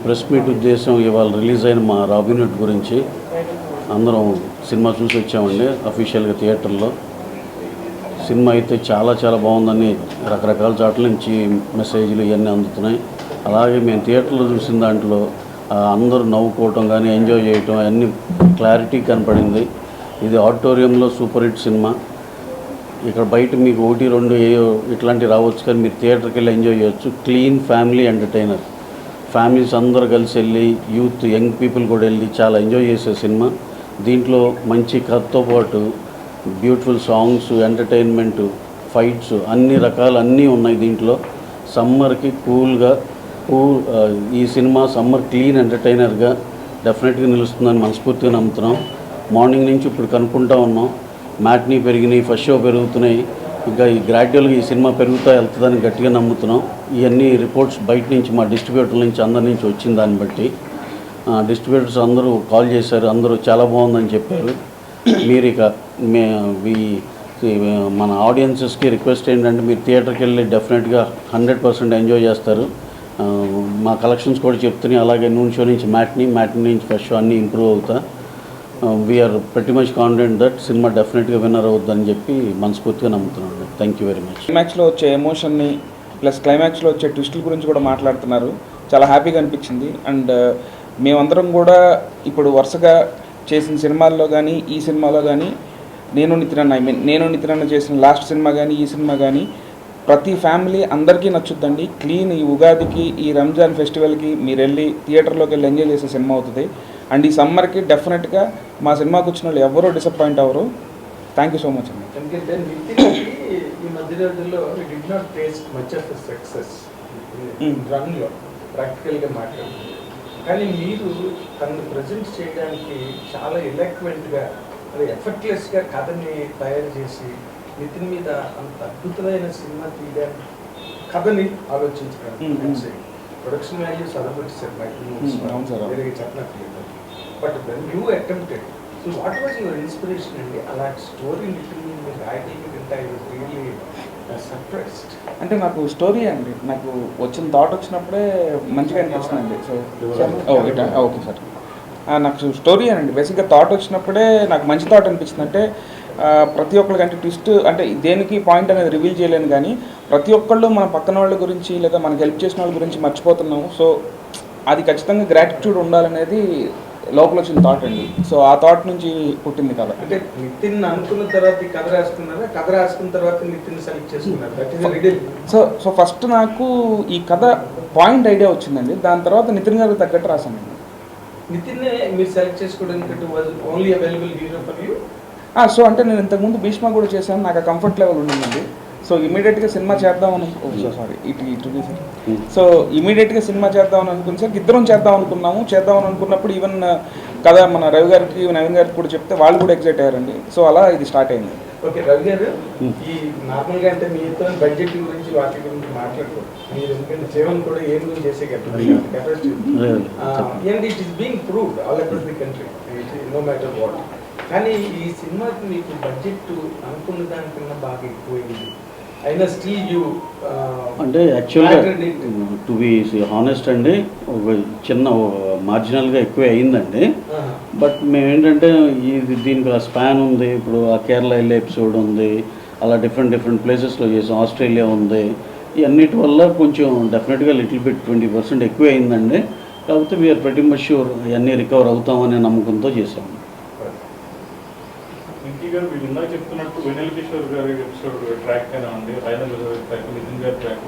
Press meet ఉద్దేశం ఇవాళ release అయిన మా రాబిన్ హుడ్ గురించి అందరం సినిమా చూసి వచ్చామండి అఫీషియల్గా థియేటర్లో. సినిమా అయితే చాలా చాలా బాగుందని రకరకాల చోట్ల నుంచి మెసేజ్లు ఇవన్నీ అందుతున్నాయి. అలాగే మేము థియేటర్లో చూసిన దాంట్లో అందరూ నవ్వుకోవటం కానీ ఎంజాయ్ చేయటం అన్నీ క్లారిటీ కనపడింది. ఇది ఆడిటోరియంలో సూపర్ హిట్ సినిమా. ఇక్కడ బయట మీకు 1-2 ఇట్లాంటివి రావచ్చు, కానీ మీరు థియేటర్కి వెళ్ళి ఎంజాయ్ చేయొచ్చు. Clean family entertainer. ఫ్యామిలీస్ అందరూ కలిసి వెళ్ళి, యూత్ యంగ్ పీపుల్ కూడా వెళ్ళి చాలా ఎంజాయ్ చేసే సినిమా. దీంట్లో మంచి కథతో పాటు బ్యూటిఫుల్ సాంగ్స్, ఎంటర్టైన్మెంట్, ఫైట్స్ అన్ని రకాలు అన్నీ ఉన్నాయి దీంట్లో. సమ్మర్కి ఈ సినిమా సమ్మర్ క్లీన్ ఎంటర్టైనర్గా డెఫినెట్గా నిలుస్తుందని మనస్ఫూర్తిగా నమ్ముతున్నాం. మార్నింగ్ నుంచి ఇప్పుడు కనుక్కుంటా ఉన్నాం, మ్యాట్నీ పెరిగినాయి, ఫస్ట్ షో పెరుగుతున్నాయి, ఇంకా ఈ గ్రాడ్యువల్గా ఈ సినిమా పెరుగుతూ వెళ్తుందని గట్టిగా నమ్ముతున్నాం. ఇవన్నీ రిపోర్ట్స్ బయట నుంచి మా డిస్ట్రిబ్యూటర్ల నుంచి అందరి నుంచి వచ్చిన దాన్ని బట్టి డిస్ట్రిబ్యూటర్స్ అందరూ కాల్ చేశారు, అందరూ చాలా బాగుందని చెప్పారు. మీరు ఇక మన ఆడియన్సెస్కి రిక్వెస్ట్ ఏంటంటే మీరు థియేటర్కి వెళ్ళి డెఫినెట్గా 100% ఎంజాయ్ చేస్తారు. మా కలెక్షన్స్ కూడా చెప్తున్నాయి. అలాగే నూన్ షో నుంచి మ్యాట్నీ నుంచి ఫస్ట్ షో అన్నీ ఇంప్రూవ్ అవుతా. We're pretty much confident that సినిమా డెఫినెట్గా విన్నర్ అవుతుందని చెప్పి మనస్ఫూర్తిగా నమ్ముతున్నాను. Thank you very much. క్లైమాక్స్లో వచ్చే ఎమోషన్ని ప్లస్ క్లైమాక్స్లో వచ్చే ట్విస్టుల గురించి కూడా మాట్లాడుతున్నారు. చాలా హ్యాపీగా అనిపించింది. అండ్ మేమందరం కూడా ఇప్పుడు వరుసగా చేసిన సినిమాల్లో కానీ ఈ సినిమాలో కానీ నేను నితిన్ చేసిన లాస్ట్ సినిమా కానీ ఈ సినిమా కానీ ప్రతి ఫ్యామిలీ అందరికీ నచ్చుద్దండి. క్లీన్ ఈ ఉగాదికి ఈ రంజాన్ ఫెస్టివల్కి మీరు వెళ్ళి థియేటర్లోకి వెళ్ళి ఎంజాయ్ చేసే సినిమా అవుతుంది. అండ్ ఈ సమ్మర్కి డెఫినెట్గా మా సినిమాకి వచ్చిన వాళ్ళు ఎవరూ డిసప్పాయింట్ అవ్వరు. థ్యాంక్ యూ సో మచ్ అండి. ఎందుకంటే ఈ మధ్య రోజుల్లో did not taste much of success రన్లో ప్రాక్టికల్గా మాట్లాడుతుంది. కానీ మీరు తనను ప్రజెంట్ చేయడానికి చాలా ఎలక్వెంట్గా అది ఎఫర్ట్లెస్గా కథని తయారు చేసి నితిన్ మీద అంత అద్భుతమైన సినిమా తీయడానికి కథని ఆలోచించడానికి ప్రొడక్షన్ వాల్యూస్ అదొకటి వేరే చెప్పనట్లేదు. But when you attempted, so what was your inspiration అండి? అలాంటి స్టోరీ నితిన్ మీద రాయడానికి వింటే ఐ వాజ్ రియల్లీ సర్ప్రైజ్డ్. అంటే నాకు స్టోరీ అండి, నాకు వచ్చిన థాట్ వచ్చినప్పుడే మంచిగా అనిపిస్తుందండి. సో ఓకే సార్, నాకు స్టోరీ అండి బేసిక్గా థాట్ వచ్చినప్పుడే నాకు మంచి థాట్ అనిపించింది. అంటే ప్రతి ఒక్కరికి అంటే ట్విస్ట్ అంటే దేనికి పాయింట్ అనేది రివీల్ చేయలేను, కానీ ప్రతి ఒక్కళ్ళు మన పక్కన వాళ్ళ గురించి లేదా మనకు హెల్ప్ చేసిన వాళ్ళ గురించి మర్చిపోతున్నాము. సో అది ఖచ్చితంగా గ్రాటిట్యూడ్ ఉండాలనేది లోపల వచ్చిన థాట్ అండి. సో ఆ థాట్ నుంచి పుట్టింది కథ. అంటే నితిన్ అనుకున్న తర్వాత కథ రాసుకున్నారా, కథ రాసుకున్న తర్వాత నితిన్ సెలెక్ట్ చేసుకున్నారు? సో ఫస్ట్ నాకు ఈ కథ పాయింట్ ఐడియా వచ్చిందండి, దాని తర్వాత నితిన్ గారికి తగ్గట్టు రాశానండి. నితిన్ మీరు సెలెక్ట్ చేసుకోవడానికి only available hero for you? So అంటే నేను ఇంతకుముందు భీష్మ కూడా చేశాను, నాకు ఆ కంఫర్ట్ లెవెల్ ఉండిందండి. సో ఇమీడియట్గా సినిమా చేద్దామని సో ఇమీడియట్గా సినిమా చేద్దామని అనుకుని సార్ ఇద్దరం చేద్దామని అనుకున్నప్పుడు ఈవెన్ కదా మన రవి గారికి నవీన్ గారికి కూడా చెప్తే వాళ్ళు కూడా ఎగ్జైట్ అయ్యారండి. సో అలా ఇది స్టార్ట్ అయింది. ఓకే రవి గారు, ఈ నార్మల్గా అంటే మీతో బడ్జెట్ గురించి వాటి గురించి మాట్లాడుకోండి. మీరు ఎందుకంటే సేవన్ కూడా ఏం గురించి చేసే capacity and it is being proved all across the country no matter what. కానీ ఈ సినిమాకి మీకు బడ్జెట్ అనుకున్న దానికన్నా బాగా ఎక్కువైంది. అయినా స్టిల్ యూ అంటే యాక్చువల్గా టు బి హానెస్ట్ అండి, ఒక చిన్న మార్జినల్గా ఎక్కువే అయిందండి. బట్ మేము ఏంటంటే దీనికి ఆ స్పాన్ ఉంది, ఇప్పుడు ఆ కేరళ వెళ్ళే ఎపిసోడ్ ఉంది, అలా డిఫరెంట్ ప్లేసెస్లో చేసాం, ఆస్ట్రేలియా ఉంది, ఈ అన్నిటి వల్ల కొంచెం డెఫినెట్గా లిటిల్ బిట్ 20% ఎక్కువే అయిందండి. కాకపోతే వీఆర్ pretty much sure ఇవన్నీ రికవర్ అవుతామనే నమ్మకంతో చేసాము. గారు వీళ్ళు ఇందాక చెప్తున్నట్టు వెన్నెల కిషోర్ గారి ఎపిసోడ్ ట్రాక్ అయినా అండి, ఫైనల్ ట్రాక్ నితిన్ గారి ట్రాక్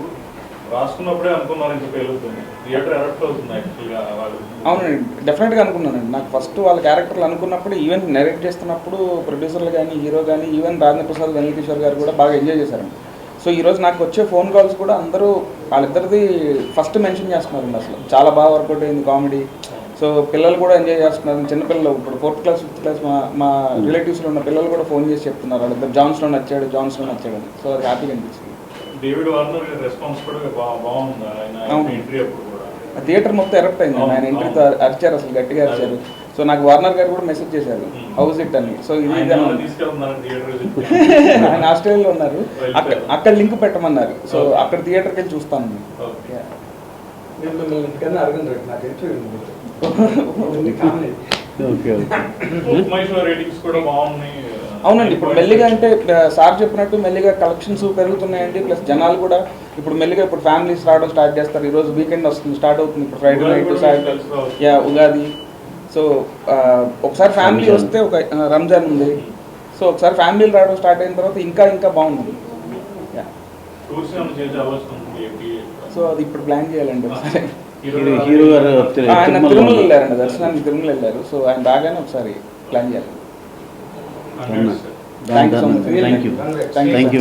రాసుకున్నప్పుడే అనుకున్నారు ఇంకా పేలుతుంది, థియేటర్ ఎరప్ట్ అవుతుంది యాక్చువల్గా వాళ్ళు? అవునండి, డెఫినెట్గా అనుకున్నానండి. నాకు ఫస్ట్ వాళ్ళ క్యారెక్టర్లు అనుకున్నప్పుడు ఈవెన్ నెరేట్ చేస్తున్నప్పుడు ప్రొడ్యూసర్లు కానీ హీరో కానీ ఈవెన్ రాజేంద్ర ప్రసాద్ వెన్నెల కిషోర్ గారు కూడా బాగా ఎంజాయ్ చేశారండి. సో ఈరోజు నాకు వచ్చే ఫోన్ కాల్స్ కూడా అందరూ వాళ్ళిద్దరిది ఫస్ట్ మెన్షన్ చేస్తున్నారండి. అసలు చాలా బాగా వర్కౌట్ అయింది కామెడీ. సో పిల్లలు కూడా ఎంజాయ్ చేస్తున్నారు, చిన్నపిల్లలు ఇప్పుడు 4th క్లాస్ 5th క్లాస్ మా రిలేటివ్స్లో ఉన్న పిల్లలు కూడా ఫోన్ చేసి చెప్తున్నారు వాళ్ళిద్దరు జాన్స్లో నచ్చాడు అని. సో అది హ్యాపీగా అనిపించింది. డేవిడ్ వార్నర్ రెస్పాన్స్ కూడా బాగుంది, ఆయన ఎంట్రీ అప్పుడు కూడా థియేటర్ మొత్తం ఎరప్ట్ అయింది. ఆయన ఎంట్రీతో అరిచారు, అసలు గట్టిగా అరిచారు. సో నాకు వార్నర్ గారు కూడా మెసేజ్ చేశారు హౌస్ ఇట్ అని. సో ఇది ఆయన ఆస్ట్రేలియాలో ఉన్నారు, అక్కడ లింక్ పెట్టమన్నారు. సో అక్కడ థియేటర్కి వెళ్ళి చూస్తాను. నేను మిమ్మల్ని ఇంటికన్నా అడగను రేపు నాకు ఇంటర్వ్యూ కామన్. ఓకే ఉప్మేశ్వర రేటింగ్స్ కూడా బాగున్నాయి. అవునండి, ఇప్పుడు మెల్లిగా అంటే సార్ చెప్పినట్టు మెల్లిగా కలెక్షన్స్ పెరుగుతున్నాయండి. ప్లస్ జనాలు కూడా ఇప్పుడు మెల్లిగా ఇప్పుడు ఫ్యామిలీస్ రావడం స్టార్ట్ చేస్తారు. ఈరోజు వీకెండ్ వస్తుంది, స్టార్ట్ అవుతుంది. ఇప్పుడు Friday night Saturday Ugadi. So ఒకసారి ఫ్యామిలీ వస్తే ఒక రంజాన్ ఉంది. సో ఒకసారి ఫ్యామిలీలు రావడం స్టార్ట్ అయిన తర్వాత ఇంకా ఇంకా బాగుంది. సో అది ఇప్పుడు ప్లాన్ చేయాలండి ఒకసారి. హీరో గారు ఆయన తిరుమల వెళ్ళారండి, దర్శనానికి తిరుమల వెళ్ళారు. సో ఆయన రాగానే ఒకసారి ప్లాన్ చేయాలి. Thank you.